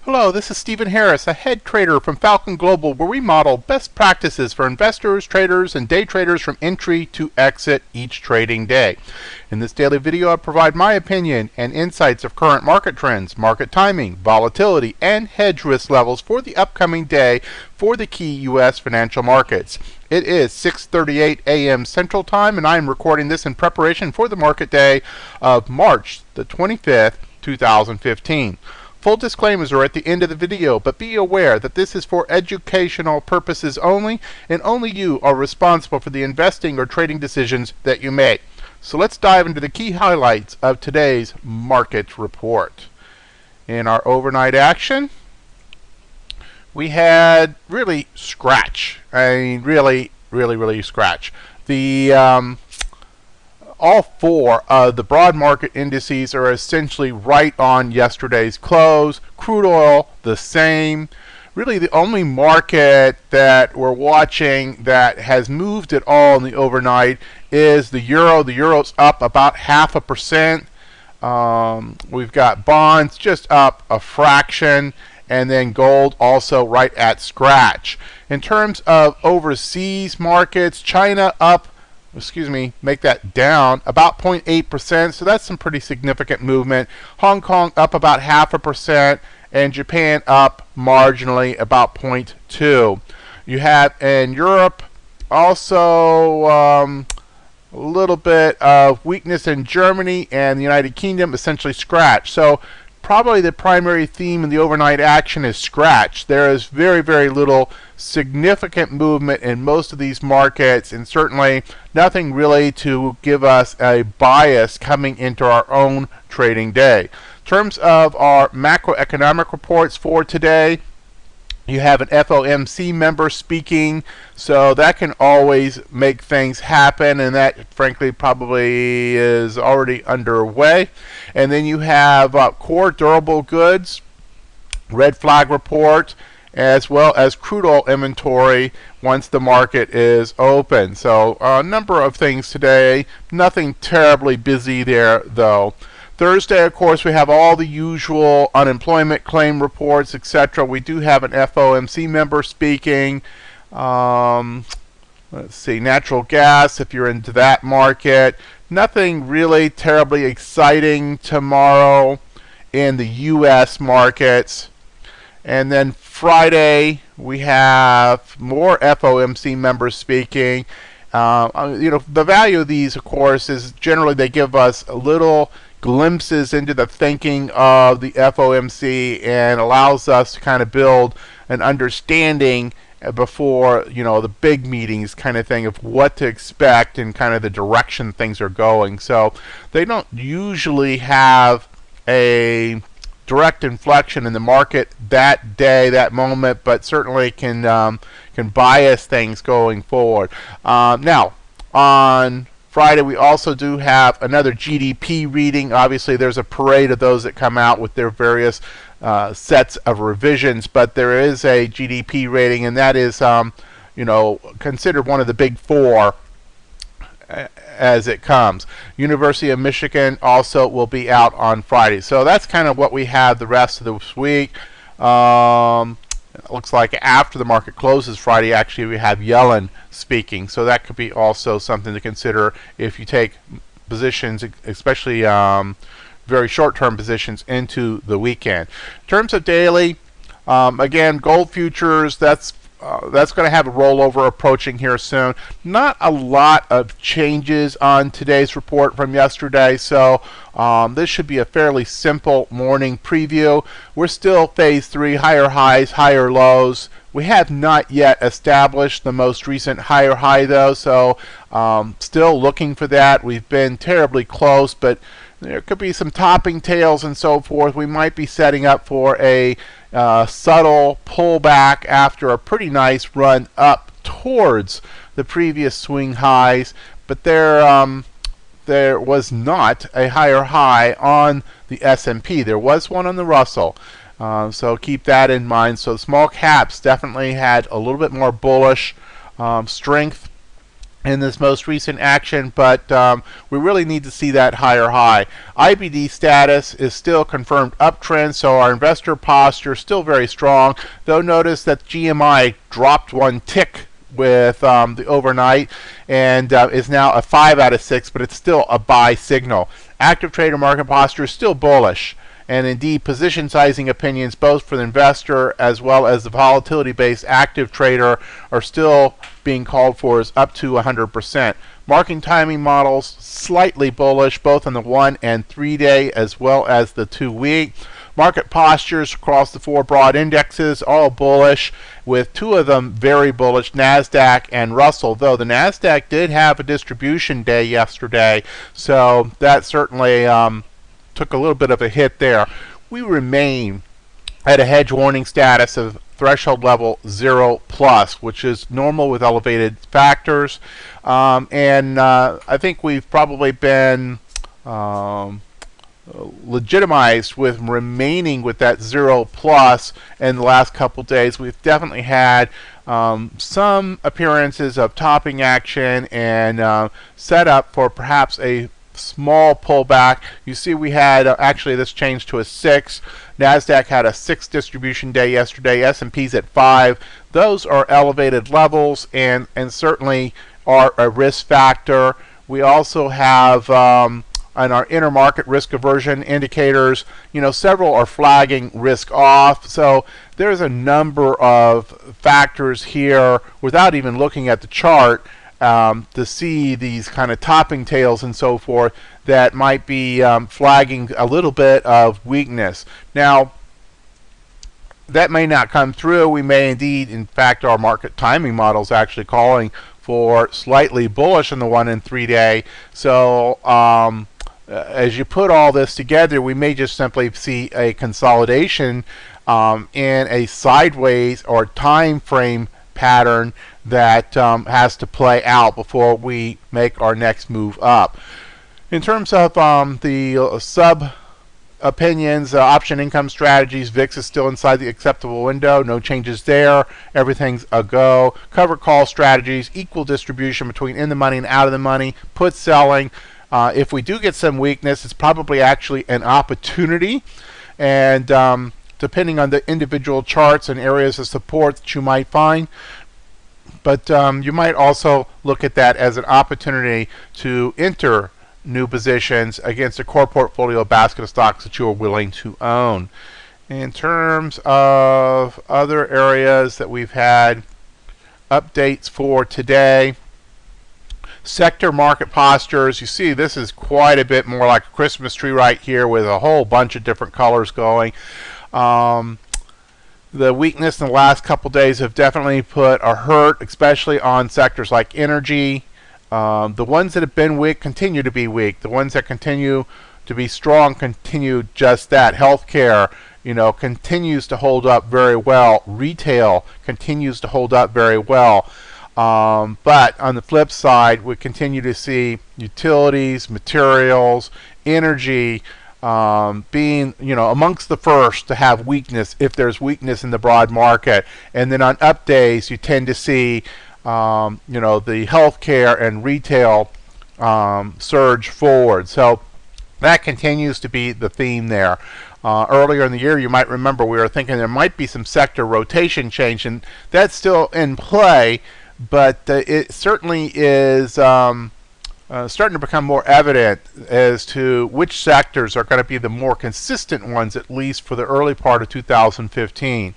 Hello, this is Stephen Harris, a head trader from Falcon Global, where we model best practices for investors, traders, and day traders from entry to exit each trading day. In this daily video, I provide my opinion and insights of current market trends, market timing, volatility, and hedge risk levels for the upcoming day for the key U.S. financial markets. It is 6:38 a.m. Central Time, and I am recording this in preparation for the market day of March the 25th, 2015. Full disclaimers are at the end of the video, but be aware that this is for educational purposes only, and only you are responsible for the investing or trading decisions that you make. So let's dive into the key highlights of today's market report. In our overnight action, we had really scratch. I mean, really scratch. All four of the broad market indices are essentially right on yesterday's close. Crude oil, the same. Really, the only market that we're watching that has moved at all in the overnight is the euro. The euro's up about 0.5%. We've got bonds just up a fraction, and then gold also right at scratch. In terms of overseas markets, China up, make that down about 0.8%, so that's some pretty significant movement. Hong Kong up about 0.5%, and Japan up marginally about 0.2. You have in Europe also a little bit of weakness in Germany, and the United Kingdom essentially scratch. So probably the primary theme in the overnight action is scratch. There is very little significant movement in most of these markets, and certainly nothing really to give us a bias coming into our own trading day. In terms of our macroeconomic reports for today, you have an FOMC member speaking, so that can always make things happen, and that frankly probably is already underway. And then you have core durable goods, red flag report, as well as crude oil inventory once the market is open. So a number of things today, nothing terribly busy there though. Thursday, of course, we have all the usual unemployment claim reports, etc. We do have an FOMC member speaking. Let's see, natural gas, if you're into that market. Nothing really terribly exciting tomorrow in the U.S. markets. And then Friday, we have more FOMC members speaking. The value of these, of course, is generally they give us little glimpses into the thinking of the FOMC and allows us to kind of build an understanding before the big meetings kind of thing of what to expect and kind of the direction things are going. So they don't usually have a direct inflection in the market that day, that moment, but certainly can bias things going forward. Now, on Friday, we also do have another GDP reading. Obviously, there's a parade of those that come out with their various sets of revisions, but there is a GDP rating, and that is, considered one of the big four as it comes. University of Michigan also will be out on Friday. So that's kind of what we have the rest of this week. It looks like after the market closes Friday, actually, we have Yellen speaking. So that could be also something to consider if you take positions, especially very short-term positions, into the weekend. In terms of daily, again, gold futures, that's going to have a rollover approaching here soon. Not a lot of changes on today's report from yesterday, so this should be a fairly simple morning preview. We're still phase 3, higher highs, higher lows. We have not yet established the most recent higher high though, so still looking for that. We've been terribly close, but there could be some topping tails and so forth. We might be setting up for a subtle pullback after a pretty nice run up towards the previous swing highs, but there was not a higher high on the S&P. There was one on the Russell, so keep that in mind. So small caps definitely had a little bit more bullish strength in this most recent action, but we really need to see that higher high. IBD status is still confirmed uptrend, so our investor posture is still very strong, though notice that GMI dropped one tick with the overnight and is now a 5 out of 6, but it's still a buy signal. Active trader market posture is still bullish, and indeed position sizing opinions both for the investor as well as the volatility based active trader are still being called for is up to 100%. Market timing models slightly bullish both on the 1 and 3 day as well as the 2 week. Market postures across the 4 broad indexes all bullish, with 2 of them very bullish, NASDAQ and Russell, though the NASDAQ did have a distribution day yesterday, so that certainly took a little bit of a hit there. We remain at a hedge warning status of threshold level 0 plus, which is normal with elevated factors, and I think we've probably been legitimized with remaining with that 0 plus in the last couple days. We've definitely had some appearances of topping action and set up for perhaps a small pullback. You see we had actually this changed to a 6. NASDAQ had a 6 distribution day yesterday. S&P's at 5. Those are elevated levels and certainly are a risk factor. We also have on our intermarket risk aversion indicators, several are flagging risk off. So there's a number of factors here without even looking at the chart to see these kind of topping tails and so forth that might be flagging a little bit of weakness. Now, that may not come through. We may indeed, in fact, our market timing model is actually calling for slightly bullish in the 1 and 3 day. So as you put all this together, we may just simply see a consolidation in a sideways or time frame pattern that has to play out before we make our next move up. In terms of the sub opinions, option income strategies, VIX is still inside the acceptable window, no changes there, everything's a go. Cover call strategies, equal distribution between in the money and out of the money, put selling. If we do get some weakness, it's probably actually an opportunity, and depending on the individual charts and areas of support that you might find. But you might also look at that as an opportunity to enter new positions against a core portfolio basket of stocks that you are willing to own. In terms of other areas that we've had updates for today, sector market postures, you see this is quite a bit more like a Christmas tree right here with a whole bunch of different colors going. The weakness in the last couple days have definitely put a hurt, especially on sectors like energy. The ones that have been weak continue to be weak. The ones that continue to be strong continue just that. Healthcare, continues to hold up very well. Retail continues to hold up very well. But on the flip side, we continue to see utilities, materials, energy being, amongst the first to have weakness if there's weakness in the broad market. And then on up days, you tend to see, the healthcare and retail surge forward. So that continues to be the theme there. Earlier in the year, you might remember we were thinking there might be some sector rotation change, and that's still in play. But it certainly is starting to become more evident as to which sectors are going to be the more consistent ones, at least for the early part of 2015.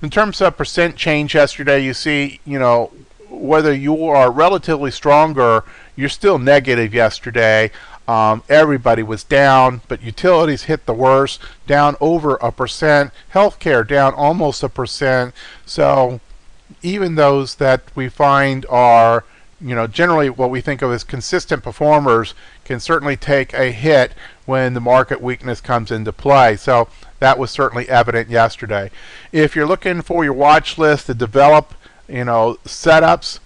In terms of percent change yesterday, you see, whether you are relatively stronger, you're still negative yesterday. Everybody was down, but utilities hit the worst, down over 1%. Healthcare down almost 1%. So even those that we find are, generally what we think of as consistent performers can certainly take a hit when the market weakness comes into play. So that was certainly evident yesterday. If you're looking for your watch list to develop, setups,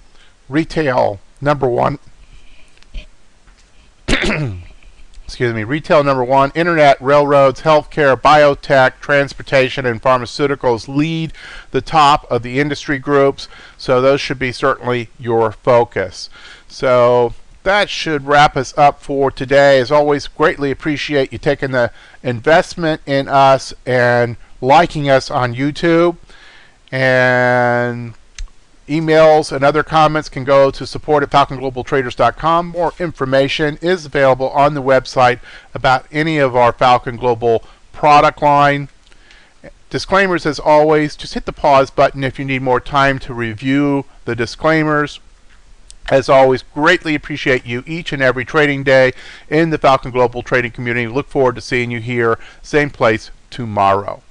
retail, number one. retail number one, internet, railroads, healthcare, biotech, transportation, and pharmaceuticals lead the top of the industry groups. So those should be certainly your focus. So that should wrap us up for today. As always, greatly appreciate you taking the investment in us and liking us on YouTube. And emails and other comments can go to support@falconglobaltraders.com. More information is available on the website about any of our Falcon Global product line. Disclaimers, as always, just hit the pause button if you need more time to review the disclaimers. As always, greatly appreciate you each and every trading day in the Falcon Global trading community. Look forward to seeing you here, same place tomorrow.